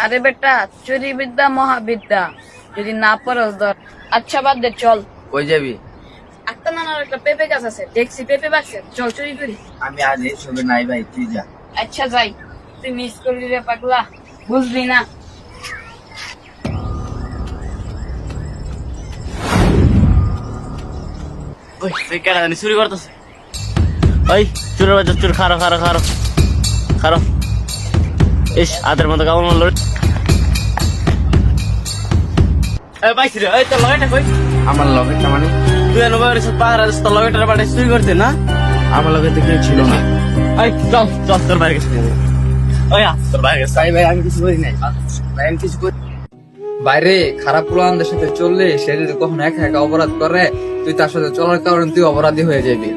আরে বেটা, চুরি বিদ্যা মহাবিদ্যা, যদি না পারস ধর। আচ্ছা বাদ দে, চল। কই যাবি? একটা নানার একটা পেঁপে গাছ আছে, দেখছি পেঁপে বাগছে, চল চুরি করি। আমি আজ এই সবে নাই ভাই, তুই যা। আচ্ছা যাই, তুই মিস করলি রে পাগলা, বুঝলি না? ওই তুই কেন জানি চুরি করতেছে? ওই চুরের বাচ্চা চুর, খারো খারো খারো খারো। ইস হাতের মতো কেমন মারলো রে। এই পাইছি রে, এই তোর লগেটা কই? আমার লকেটটা মানে? তুই এনে বাইরে পাহাড় আছে, তোর লগেটার বাড়ি চুরি করতে না? আমার লগে তো কেউ ছিল না। এই চল চল, তোর বাইরে গেছে। ওই তোর বাইরে গেছে। তাই ভাই আমি কিছু করি নাই ভাই, আমি কিছু করি। বাইরে খারাপ পুরানদের সাথে চললে সে যদি কখনো একা একা অপরাধ করে, তুই তার সাথে চলার কারণে তুই অপরাধী হয়ে যাবি।